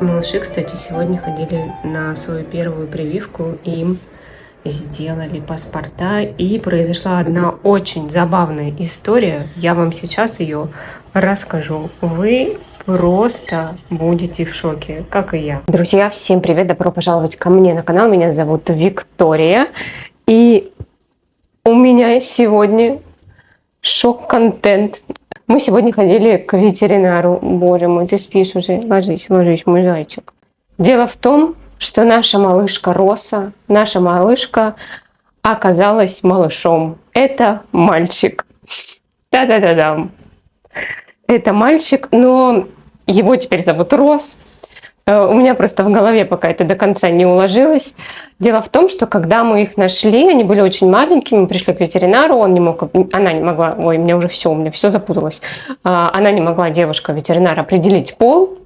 Малыши, кстати, сегодня ходили на свою первую прививку, и им сделали паспорта, и произошла одна очень забавная история. Я вам сейчас ее расскажу. Вы просто будете в шоке, как и я. Друзья, всем привет! Добро пожаловать ко мне на канал. Меня зовут Виктория, и у меня сегодня шок-контент. Мы сегодня ходили к ветеринару. Боже мой, ты спишь уже. Ложись, ложись, мой зайчик. Дело в том, что наша малышка Роса, наша малышка оказалась малышом. Это мальчик. Да-да-да-да. Это мальчик, но его теперь зовут Рос. У меня просто в голове пока это до конца не уложилось. Дело в том, что когда мы их нашли, они были очень маленькими, мы пришли к ветеринару, она не могла, ой, у меня все запуталось. Она не могла, девушка-ветеринар, определить пол.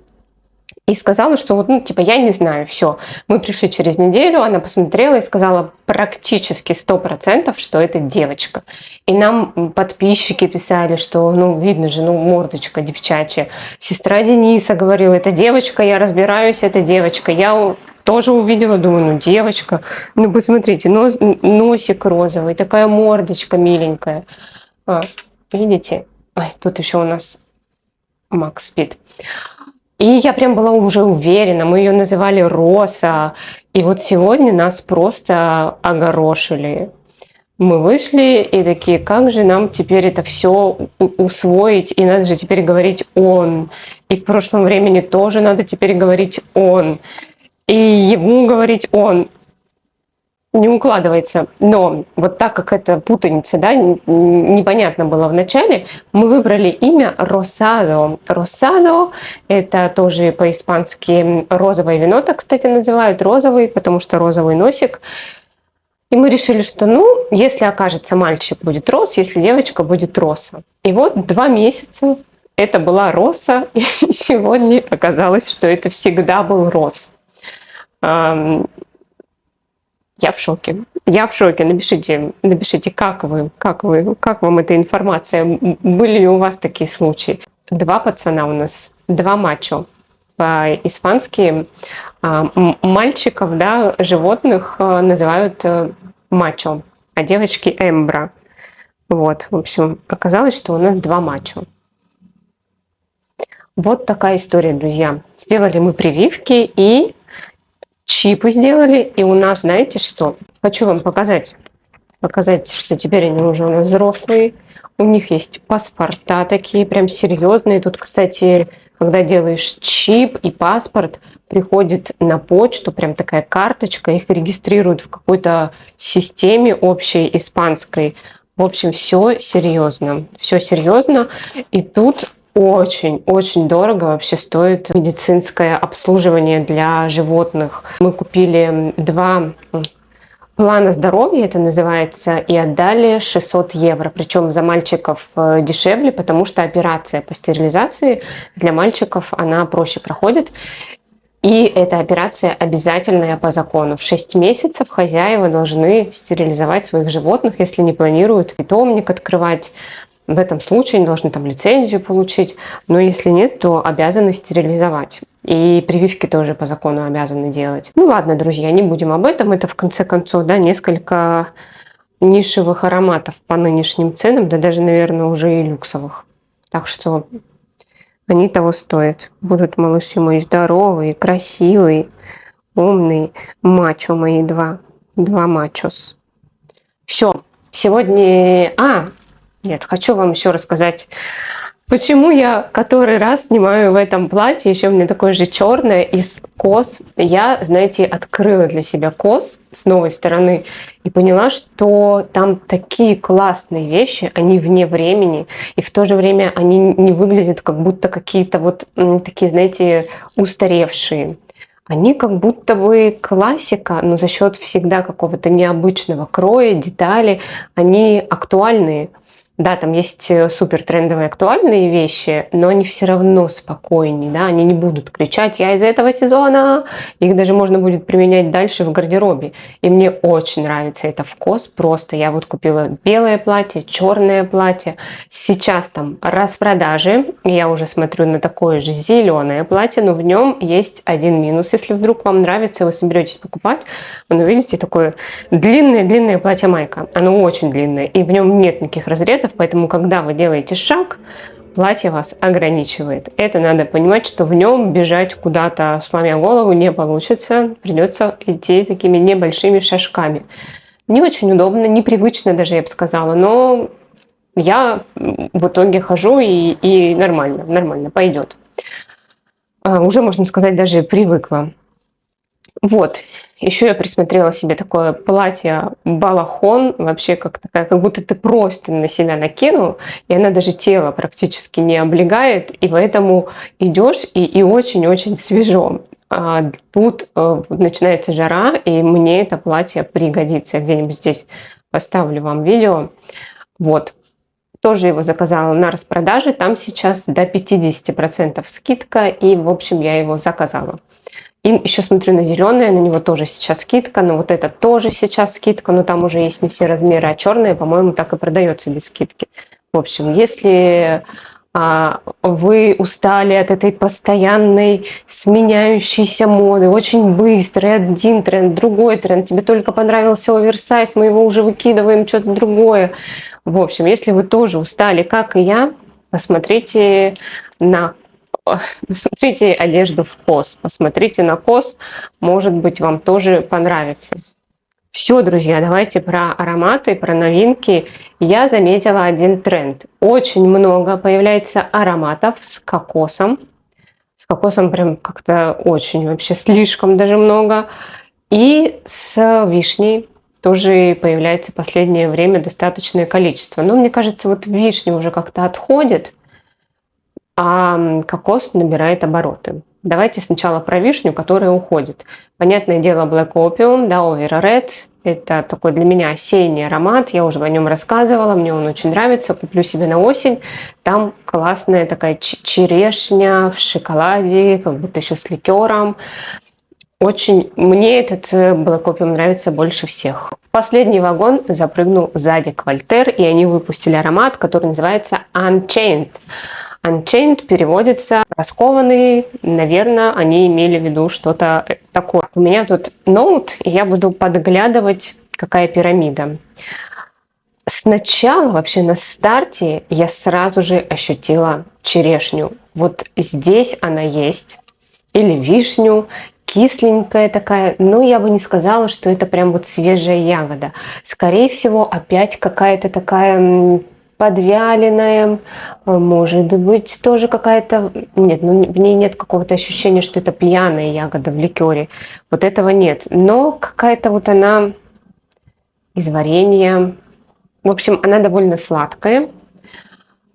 И сказала, что вот, я не знаю, все. Мы пришли через неделю, она посмотрела и сказала практически 100%, что это девочка. И нам подписчики писали, что, видно же, мордочка девчачья. Сестра Дениса говорила, это девочка, я разбираюсь, это девочка. Я тоже увидела, думаю, девочка. Посмотрите, носик розовый, такая мордочка миленькая. Видите? Ой, тут еще у нас Макс спит. И я прям была уже уверена, мы ее называли Роса. И вот сегодня нас просто огорошили. Мы вышли и такие, как же нам теперь это все усвоить? И надо же теперь говорить «он». И в прошлом времени тоже надо теперь говорить «он». И ему говорить «он». Не укладывается. Но вот так как это путаница, да, непонятно было в начале, мы выбрали имя Росадо. Росадо – это тоже по-испански розовое вино, так, кстати, называют розовый, потому что розовый носик. И мы решили, что, если окажется мальчик, будет Рос, если девочка, будет Роса. И вот 2 месяца это была Роса, и сегодня оказалось, что это всегда был Рос. Я в шоке. Я в шоке. Напишите, как вам эта информация? Были ли у вас такие случаи? 2 пацана у нас, 2 мачо. По-испански мальчиков, да, животных называют мачо, а девочки эмбра. Вот, в общем, оказалось, что у нас 2 мачо. Вот такая история, друзья. Сделали мы прививки и чипы сделали, и у нас, знаете что? Хочу вам показать, что теперь они уже у нас взрослые. У них есть паспорта такие прям серьезные. Тут, кстати, когда делаешь чип и паспорт, приходит на почту прям такая карточка, их регистрируют в какой-то системе общей испанской. В общем, все серьезно. Все серьезно. И тут очень дорого вообще стоит медицинское обслуживание для животных. Мы купили 2 плана здоровья, это называется, и отдали 600 евро. Причем за мальчиков дешевле, потому что операция по стерилизации для мальчиков, она проще проходит. И эта операция обязательная по закону. В 6 месяцев хозяева должны стерилизовать своих животных, если не планируют питомник открывать. В этом случае они должны там лицензию получить, но если нет, то обязаны стерилизовать. И прививки тоже по закону обязаны делать. Ладно, друзья, не будем об этом. Это в конце концов, да, несколько нишевых ароматов по нынешним ценам, да даже, наверное, уже и люксовых. Так что они того стоят. Будут малыши мои здоровые, красивые, умные. Мачо мои 2 мачос. Все. Сегодня... Нет, хочу вам еще рассказать, почему я который раз снимаю в этом платье, еще у меня такое же черное, из кос. Я, знаете, открыла для себя кос с новой стороны и поняла, что там такие классные вещи, они вне времени, и в то же время они не выглядят как будто какие-то вот такие, знаете, устаревшие. Они как будто бы классика, но за счет всегда какого-то необычного кроя, детали, они актуальные. Да, там есть супер трендовые актуальные вещи, но они все равно спокойнее, да, они не будут кричать: «Я из этого сезона!» Их даже можно будет применять дальше в гардеробе. И мне очень нравится это вкус, просто я вот купила белое платье, черное платье. Сейчас там распродажи, и я уже смотрю на такое же зеленое платье, но в нем есть один минус. Если вдруг вам нравится, вы соберетесь покупать, оно, видите, такое длинное-длинное платье-майка. Оно очень длинное, и в нем нет никаких разрезов, поэтому, когда вы делаете шаг, платье вас ограничивает. Это надо понимать, что в нем бежать куда-то, сломя голову, не получится. Придется идти такими небольшими шажками. Не очень удобно, непривычно даже, я бы сказала, но я в итоге хожу и нормально пойдет. Уже, можно сказать, даже привыкла. Вот. Еще я присмотрела себе такое платье балахон, вообще как такая, как будто ты простынь на себя накинул, и она даже тело практически не облегает, и поэтому идешь и очень-очень свежо. Тут начинается жара, и мне это платье пригодится. Я где-нибудь здесь поставлю вам видео. Вот. Тоже его заказала на распродаже, там сейчас до 50% скидка, и, в общем, я его заказала. И еще смотрю на зеленое, на него тоже сейчас скидка, но вот это тоже сейчас скидка, но там уже есть не все размеры, а черное, по-моему, так и продается без скидки. В общем, если вы устали от этой постоянной сменяющейся моды, очень быстрый, один тренд, другой тренд, тебе только понравился оверсайз, мы его уже выкидываем, что-то другое. В общем, если вы тоже устали, как и я, посмотрите одежду в COS, посмотрите на COS, может быть, вам тоже понравится. Все, друзья, давайте про ароматы, про новинки. Я заметила один тренд. Очень много появляется ароматов с кокосом. С кокосом прям как-то очень, вообще слишком даже много. И с вишней тоже появляется в последнее время достаточное количество. Но мне кажется, вот вишня уже как-то отходит, а кокос набирает обороты. Давайте сначала про вишню, которая уходит. Понятное дело, Black Opium, да, Over Red. Это такой для меня осенний аромат. Я уже о нем рассказывала, мне он очень нравится. Куплю себе на осень. Там классная такая черешня в шоколаде, как будто еще с ликером. Очень мне этот Black Opium нравится больше всех. В последний вагон запрыгнул Zadig Voltaire, и они выпустили аромат, который называется Unchained. Unchained переводится раскованный, наверное, они имели в виду что-то такое. У меня тут ноут, и я буду подглядывать, какая пирамида. Сначала, вообще на старте, я сразу же ощутила черешню. Вот здесь она есть. Или вишню, кисленькая такая. Но я бы не сказала, что это прям вот свежая ягода. Скорее всего, опять какая-то такая подвяленная, может быть, тоже какая-то... Нет, ну в ней нет какого-то ощущения, что это пьяная ягода в ликере. Вот этого нет. Но какая-то вот она из варенья. В общем, она довольно сладкая,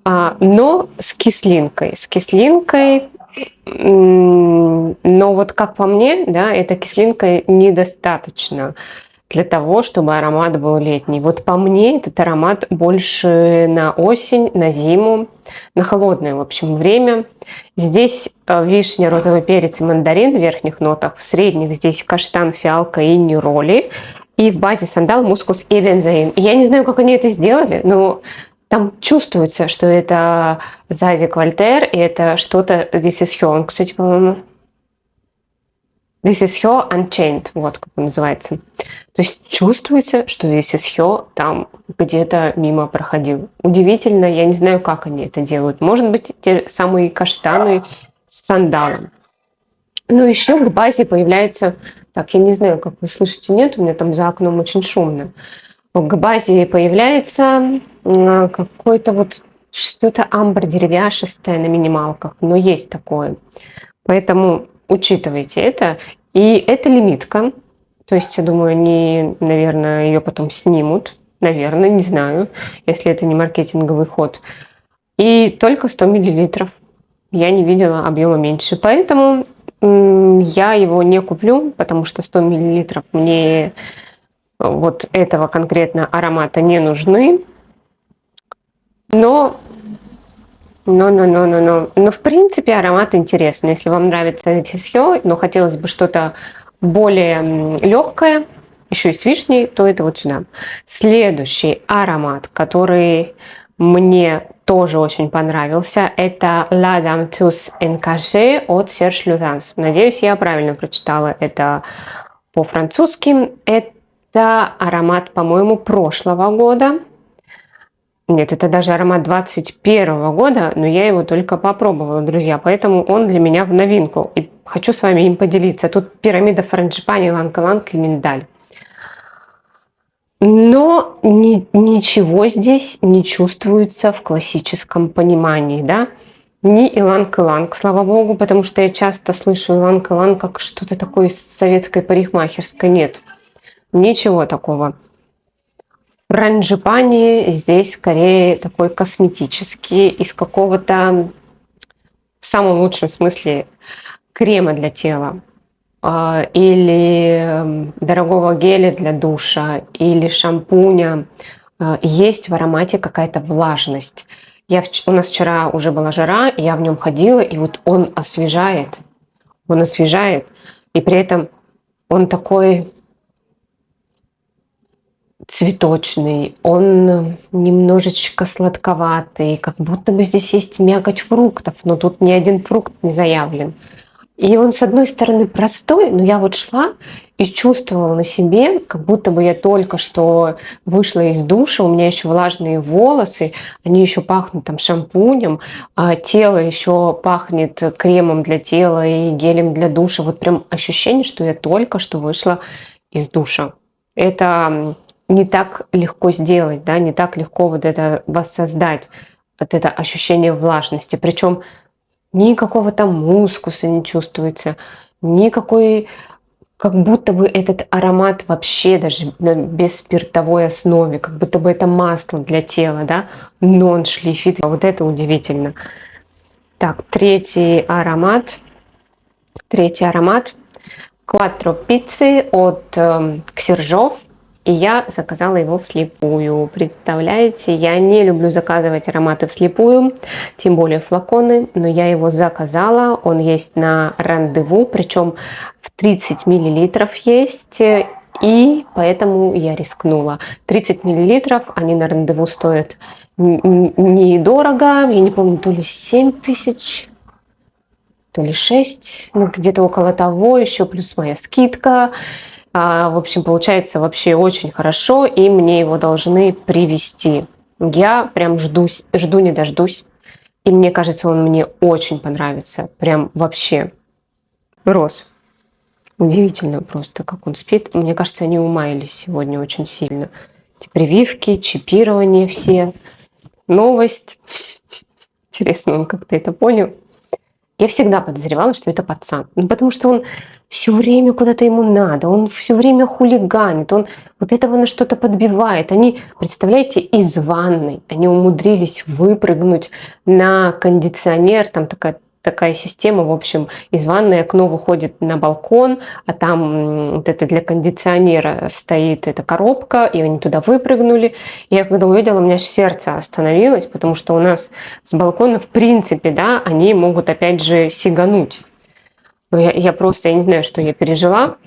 но с кислинкой. С кислинкой, но вот как по мне, да, эта кислинка недостаточно для того, чтобы аромат был летний. Вот по мне этот аромат больше на осень, на зиму, на холодное, в общем, время. Здесь вишня, розовый перец и мандарин в верхних нотах, в средних здесь каштан, фиалка и нероли. И в базе сандал, мускус и бензоин. Я не знаю, как они это сделали, но там чувствуется, что это Zadig Voltaire, и это что-то This is Her. Кстати, по-моему, This is Her Unchained, вот как он называется. То есть чувствуется, что This is Her там где-то мимо проходил. Удивительно, я не знаю, как они это делают. Может быть, те самые каштаны с сандалом. Но еще к базе появляется... Так, я не знаю, как вы слышите, нет, у меня там за окном очень шумно. К базе появляется какой-то вот что-то амбр деревяшистое на минималках, но есть такое. Поэтому учитывайте это. И это лимитка. То есть, я думаю, они, наверное, ее потом снимут. Наверное, не знаю, если это не маркетинговый ход. И только 100 миллилитров. Я не видела объема меньше. Поэтому я его не куплю, потому что 100 миллилитров мне вот этого конкретно аромата не нужны. Но, но, в принципе, аромат интересный. Если вам нравится Letizia, но хотелось бы что-то более легкое, еще и с вишней, то это вот сюда. Следующий аромат, который мне тоже очень понравился, это La Dame tous Encachée от Serge Lutens. Надеюсь, я правильно прочитала это по-французски. Это аромат, по-моему, прошлого года. Нет, это даже аромат 21 года, но я его только попробовала, друзья, поэтому он для меня в новинку. И хочу с вами им поделиться. Тут пирамида франгипани, ланг-ланг и миндаль. Но ничего здесь не чувствуется в классическом понимании, да? Ни иланг-иланг, слава богу, потому что я часто слышу иланг-иланг как что-то такое из советской парикмахерской. Нет, ничего такого. Франгипани здесь скорее такой косметический, из какого-то, в самом лучшем смысле, крема для тела. Или дорогого геля для душа, или шампуня. Есть в аромате какая-то влажность. У нас вчера уже была жара, я в нем ходила, и вот он освежает, и при этом он такой цветочный, он немножечко сладковатый, как будто бы здесь есть мякоть фруктов, но тут ни один фрукт не заявлен. И он, с одной стороны, простой, но я вот шла и чувствовала на себе, как будто бы я только что вышла из душа, у меня еще влажные волосы, они еще пахнут там шампунем, а тело еще пахнет кремом для тела и гелем для душа. Вот прям ощущение, что я только что вышла из душа. Это не так легко сделать, да, не так легко вот это воссоздать, вот это ощущение влажности. Причем никакого там мускуса не чувствуется, никакой, как будто бы этот аромат вообще даже на бесспиртовой основе, как будто бы это масло для тела, да, но он шлифит. Вот это удивительно. Так, третий аромат. Quattro Pizze от Ксержов. И я заказала его вслепую. Представляете, я не люблю заказывать ароматы вслепую, тем более флаконы, но я его заказала. Он есть на Рандеву, причем в 30 миллилитров есть, и поэтому я рискнула. 30 миллилитров, они на Рандеву стоят недорого, я не помню, то ли 7 тысяч, то ли 6, ну где-то около того, еще плюс моя скидка. В общем, получается вообще очень хорошо, и мне его должны привезти. Я прям жду не дождусь. И мне кажется, он мне очень понравится. Прям вообще. Рос. Удивительно просто, как он спит. Мне кажется, они умаялись сегодня очень сильно. Эти прививки, чипирование все. Новость. Интересно, он как-то это понял. Я всегда подозревала, что это пацан. Ну, потому что он все время куда-то ему надо, он все время хулиганит, он вот этого на что-то подбивает. Они, представляете, из ванной, они умудрились выпрыгнуть на кондиционер, там такая система, в общем, из ванной окно выходит на балкон, а там вот это для кондиционера стоит эта коробка, и они туда выпрыгнули. И я когда увидела, у меня аж сердце остановилось, потому что у нас с балкона, в принципе, да, они могут опять же сигануть. Но я не знаю, что я пережила.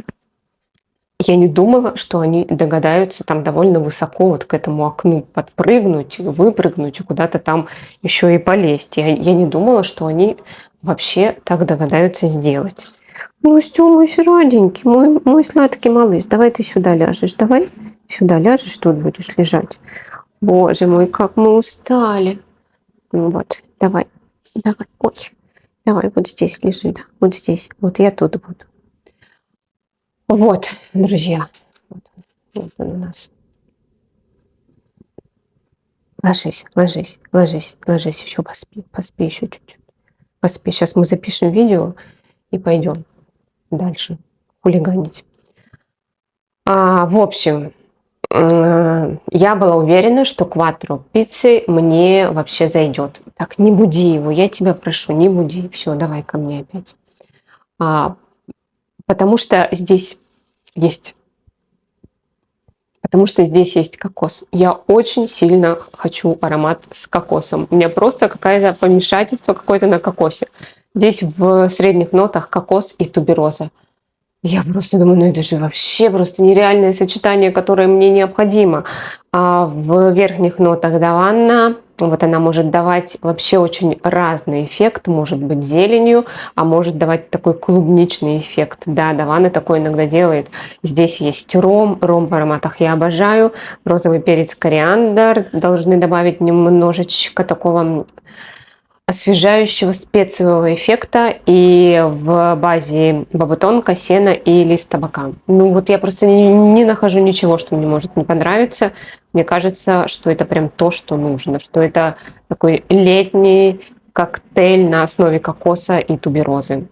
Я не думала, что они догадаются там довольно высоко вот к этому окну подпрыгнуть, выпрыгнуть и куда-то там еще и полезть. Я не думала, что они вообще так догадаются сделать. Мой сладенький, мой сладкий малыш, давай ты сюда ляжешь, давай сюда ляжешь, тут будешь лежать. Боже мой, как мы устали. Ну вот, давай, ой, давай вот здесь лежи, да, вот здесь, вот я тут буду. Вот, друзья, вот он у нас. Ложись, еще поспи еще чуть-чуть. Поспи, сейчас мы запишем видео и пойдем дальше хулиганить. В общем, я была уверена, что Quattro Pizze мне вообще зайдет. Так, не буди его, я тебя прошу, не буди. Все, давай ко мне опять. Потому что здесь есть потому что здесь есть кокос. Я очень сильно хочу аромат с кокосом. У меня просто какое-то помешательство какое-то на кокосе. Здесь в средних нотах кокос и тубероза. Я просто думаю, ну это же вообще просто нереальное сочетание, которое мне необходимо. А в верхних нотах даванна, вот она может давать вообще очень разный эффект, может быть зеленью, а может давать такой клубничный эффект. Да, даванна такое иногда делает. Здесь есть ром в ароматах я обожаю, розовый перец, кориандр, должны добавить немножечко такого освежающего специевого эффекта, и в базе бабутонка, сена и лист табака. Ну вот я просто не нахожу ничего, что мне может не понравиться. Мне кажется, что это прям то, что нужно, что это такой летний коктейль на основе кокоса и туберозы.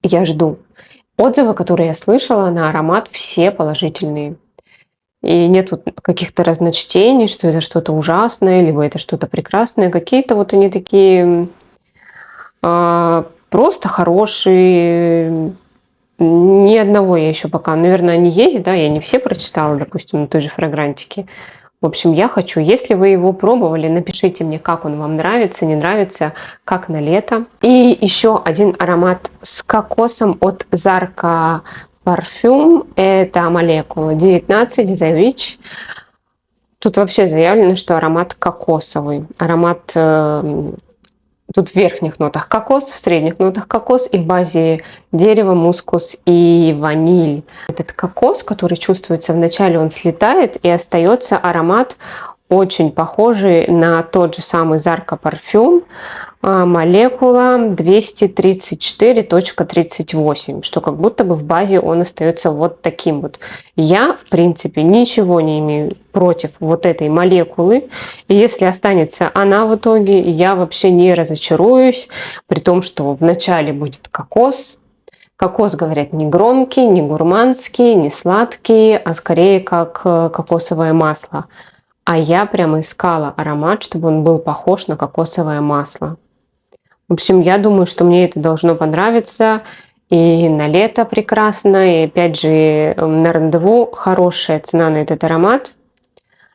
Я жду. Отзывы, которые я слышала на аромат, все положительные. И нет вот каких-то разночтений, что это что-то ужасное, либо это что-то прекрасное. Какие-то вот они такие просто хорошие. Ни одного я еще пока, наверное, они есть, да, я не все прочитала, допустим, на той же фрагрантике. В общем, я хочу, если вы его пробовали, напишите мне, как он вам нравится, не нравится, как на лето. И еще один аромат с кокосом от Zarka Parfum. Это молекула 19 The Witch. Тут вообще заявлено, что аромат кокосовый. Аромат тут в верхних нотах кокос, в средних нотах кокос и в базе дерево, мускус и ваниль. Этот кокос, который чувствуется в начале, он слетает и остается аромат очень похожий на тот же самый Zarka Parfum, молекула 234.38, что как будто бы в базе он остается вот таким вот. Я, в принципе, ничего не имею против вот этой молекулы. И если останется она в итоге, я вообще не разочаруюсь, при том, что в начале будет кокос. Кокос, говорят, не громкий, не гурманский, не сладкий, а скорее как кокосовое масло. А я прямо искала аромат, чтобы он был похож на кокосовое масло. В общем, я думаю, что мне это должно понравиться. И на лето прекрасно. И опять же, на рандеву хорошая цена на этот аромат.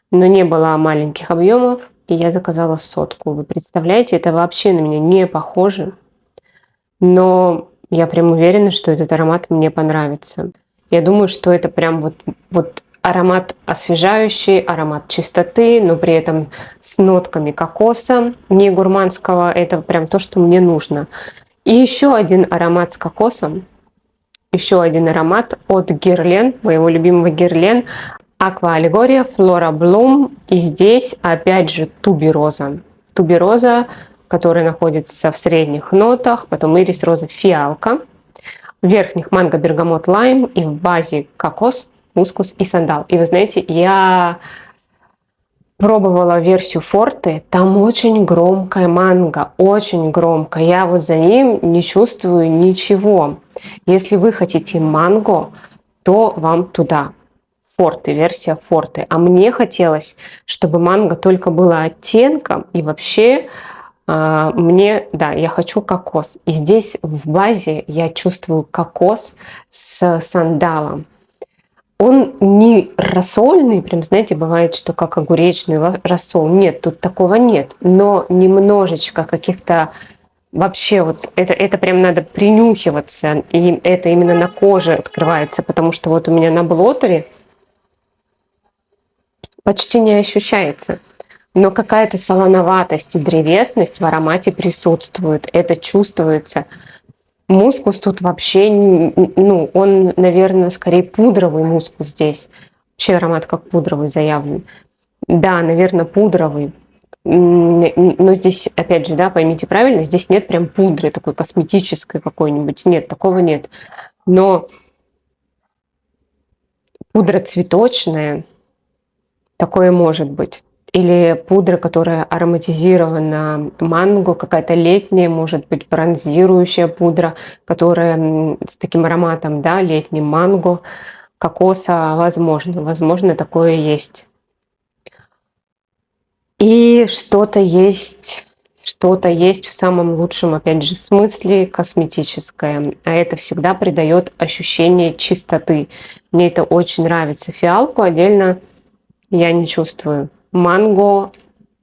Но не было маленьких объемов. И я заказала 100. Вы представляете, это вообще на меня не похоже. Но я прям уверена, что этот аромат мне понравится. Я думаю, что это прям вот аромат освежающий, аромат чистоты, но при этом с нотками кокоса, не гурманского. Это прям то, что мне нужно. И еще один аромат с кокосом. Еще один аромат от Guerlain, моего любимого Guerlain. Aqua Allegoria Flora Bloom. И здесь опять же тубероза. Тубероза, которая находится в средних нотах, потом ирис, роза, фиалка. В верхних манго, бергамот, лайм и в базе кокос, мускус и сандал. И вы знаете, я пробовала версию форте, там очень громкая манго, очень громко. Я вот за ним не чувствую ничего. Если вы хотите манго, то вам туда. Форте, версия форте. А мне хотелось, чтобы манго только было оттенком и вообще я хочу кокос. И здесь в базе я чувствую кокос с сандалом. Он не рассольный, прям, знаете, бывает, что как огуречный рассол. Нет, тут такого нет. Но немножечко каких-то вообще вот это прям надо принюхиваться. И это именно на коже открывается, потому что вот у меня на блотере почти не ощущается. Но какая-то солоноватость и древесность в аромате присутствует. Это чувствуется. Мускус тут вообще, он, наверное, скорее пудровый мускус здесь. Вообще аромат как пудровый заявлен. Да, наверное, пудровый. Но здесь, опять же, да, поймите правильно, здесь нет прям пудры такой косметической какой-нибудь. Нет, такого нет. Но пудра цветочная, такое может быть. Или пудра, которая ароматизирована манго, какая-то летняя, может быть, бронзирующая пудра, которая с таким ароматом, да, летним манго, кокоса, возможно, такое есть. И что-то есть что-то есть в самом лучшем, опять же, смысле косметическое. А это всегда придает ощущение чистоты. Мне это очень нравится. Фиалку отдельно я не чувствую. Манго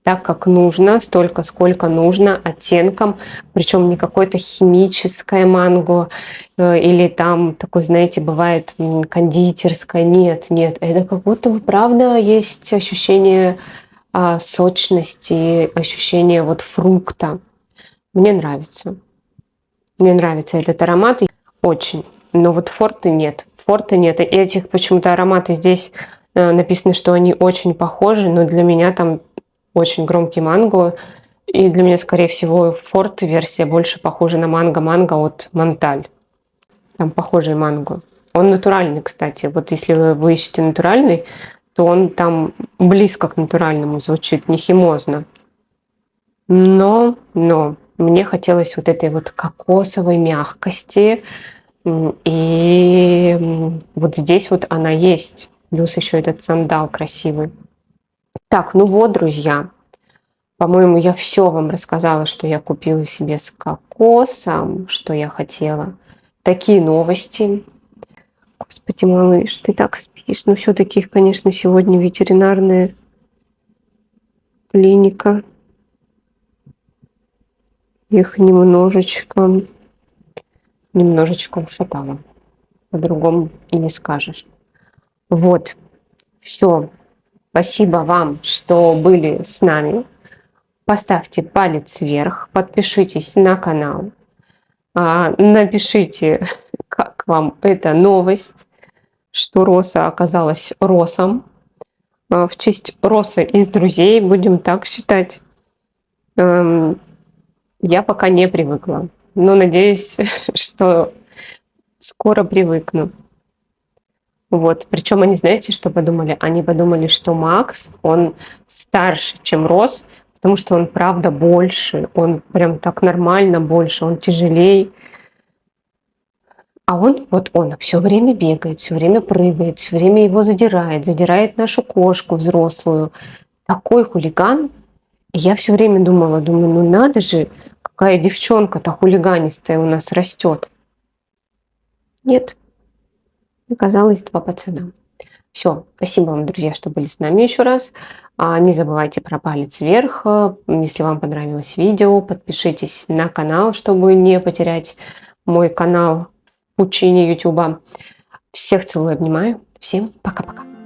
так, как нужно, столько, сколько нужно, оттенком. Причем не какое-то химическое манго или там такой, знаете, бывает кондитерское. Нет, нет, это как будто бы правда есть ощущение сочности, ощущение вот фрукта. Мне нравится. Мне нравится этот аромат очень. Но вот форты нет. Форты нет. И этих почему-то ароматы здесь написано, что они очень похожи, но для меня там очень громкий манго. И для меня, скорее всего, форт версия больше похожа на манго-манго от Монталь. Там похожий манго. Он натуральный, кстати. Вот если вы ищете натуральный, то он там близко к натуральному звучит, не химозно. Но мне хотелось вот этой вот кокосовой мягкости. И вот здесь вот она есть. Плюс еще этот сандал красивый. Так, ну вот, друзья. По-моему, я все вам рассказала, что я купила себе с кокосом, что я хотела. Такие новости. Господи, малыш, ты так спишь. Ну, все-таки, конечно, сегодня ветеринарная клиника. Их немножечко ушатала. По-другому и не скажешь. Вот. Все. Спасибо вам, что были с нами. Поставьте палец вверх, подпишитесь на канал, напишите, как вам эта новость, что Роса оказалась Росом. В честь Роса из друзей, будем так считать. Я пока не привыкла, но надеюсь, что скоро привыкну. Вот. Причем они, знаете, что подумали? Они подумали, что Макс, он старше, чем Рос, потому что он, правда, больше, он прям так нормально больше, он тяжелее. А он все время бегает, все время прыгает, все время его задирает нашу кошку взрослую. Такой хулиган. И я все время думаю, ну надо же, какая девчонка-то хулиганистая у нас растет. Нет, оказалось два пацана. Все, спасибо вам, друзья, что были с нами еще раз. Не забывайте про палец вверх. Если вам понравилось видео, подпишитесь на канал, чтобы не потерять мой канал в пучине YouTube. Всех целую, обнимаю. Всем пока-пока.